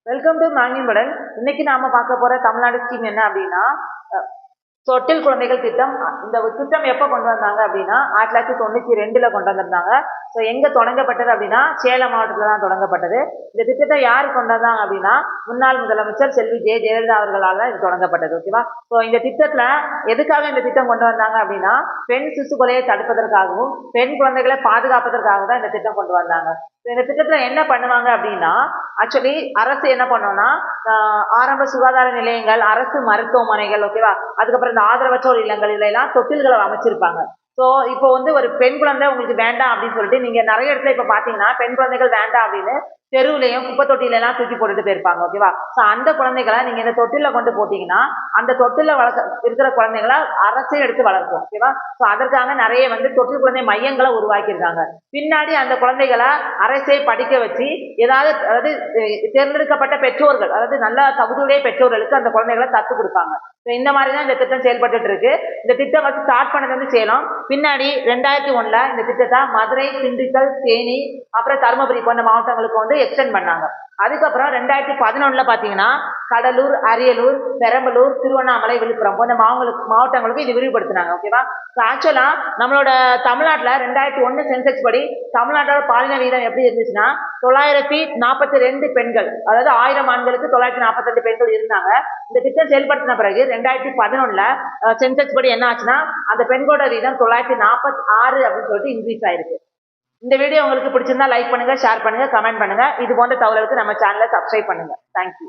Welcome to மேங்கிம்படன். இன்னைக்கு நாம பார்க்க போற தமிழ்நாடு ஸ்கீம் என்ன அப்படின்னா தொட்டில் குழந்தைகள் திட்டம். இந்த திட்டம் எப்போ கொண்டு வந்தாங்க அப்படின்னா 1992 கொண்டு வந்திருந்தாங்க. ஸோ எங்க தொடங்கப்பட்டது அப்படின்னா சேலம் மாவட்டத்தில் தான் தொடங்கப்பட்டது. இந்த திட்டத்தை யார் கொண்டு வந்தாங்க அப்படின்னா முன்னாள் முதலமைச்சர் செல்வி ஜெயலலிதா அவர்களால் தான் இது தொடங்கப்பட்டது. ஓகேவா? ஸோ இந்த திட்டத்துல எதுக்காக இந்த திட்டம் கொண்டு வந்தாங்க அப்படின்னா பெண் சிசு கொலையை தடுப்பதற்காகவும் பெண் குழந்தைகளை பாதுகாப்பதற்காகவும் தான் இந்த திட்டம் கொண்டு வந்தாங்க. இந்த திட்டத்துல என்ன பண்ணுவாங்க அப்படின்னா ஆக்சுவலி அரசு என்ன பண்ணோம்னா ஆரம்ப சுகாதார நிலையங்கள், அரசு மருத்துவமனைகள், ஓகேவா, அதுக்கப்புறம் இந்த ஆதரவற்றோர் இல்லங்கள் எல்லாம் தொட்டில்களை அமைச்சிருப்பாங்க. ஸோ இப்போ வந்து ஒரு பெண் குழந்தை உங்களுக்கு வேண்டாம் அப்படின்னு சொல்லிட்டு நீங்க நிறைய இடத்துல இப்ப பாத்தீங்கன்னா பெண் குழந்தைகள் வேண்டாம் அப்படின்னு தெருவுலையும் குப்பை தொட்டிலெல்லாம் தூக்கி போட்டுட்டு போயிருப்பாங்க. ஓகேவா? ஸோ அந்த குழந்தைகளை நீங்க இந்த தொட்டில கொண்டு போட்டீங்கன்னா அந்த தொட்டில இருக்கிற குழந்தைகளை அரசே எடுத்து வளர்க்கும். ஓகேவா? ஸோ அதற்காக நிறைய வந்து தொட்டில் குழந்தை மையங்களை உருவாக்கியிருக்காங்க. பின்னாடி அந்த குழந்தைகளை அரசே படிக்க வச்சு அதாவது தேர்ந்தெடுக்கப்பட்ட பெற்றோர்கள், அதாவது நல்ல தகுதியுடைய பெற்றோர்களுக்கு அந்த குழந்தைகளை தத்து கொடுப்பாங்க. இந்த மாதிரி தான் இந்த திட்டம் செயல்பட்டு இருக்கு. இந்த திட்டம் வந்து ஸ்டார்ட் பண்ணது வந்து சேலம். பின்னாடி 2001 இந்த திட்டத்தை மதுரை, திண்டுக்கல், தேனி, அப்புறம் தருமபுரி போன்ற மாவட்டங்களுக்கு வந்து எக்ஸ்டெண்ட் பண்ணாங்க. அதுக்கப்புறம் 2011 பாத்தீங்கன்னா கடலூர், அரியலூர், பெரம்பலூர், திருவண்ணாமலை, விழுப்புரம் போன்ற மாவட்டங்களுக்கு இது விரிவுபடுத்தினாங்க. ஓகேவா? ஆக்சுவலா நம்மளோட தமிழ்நாட்டில் 2001 சென்செக்ஸ் படி தமிழ்நாட்டோட பாலின வீதம் எப்படி இருந்துச்சுன்னா 942 பெண்கள், அதாவது 1000 ஆண்களுக்கு 942 பெண்கள் இருந்தாங்க. இந்த திட்டம் செயல்படுத்தின பிறகு 2011 சென்செக்ஸ் படி என்ன ஆச்சுன்னா அந்த பெண்களோட வீதம் 946 அப்படின்னு சொல்லிட்டு இன்க்ரீஸ் ஆயிருக்கு. இந்த வீடியோ உங்களுக்கு பிடிச்சிருந்தா லைக் பண்ணுங்க, ஷேர் பண்ணுங்க, கமெண்ட் பண்ணுங்க. இது போன்ற தகவலுக்கு நம்ம சேனலை சப்ஸ்கிரைப் பண்ணுங்க. தேங்க்யூ.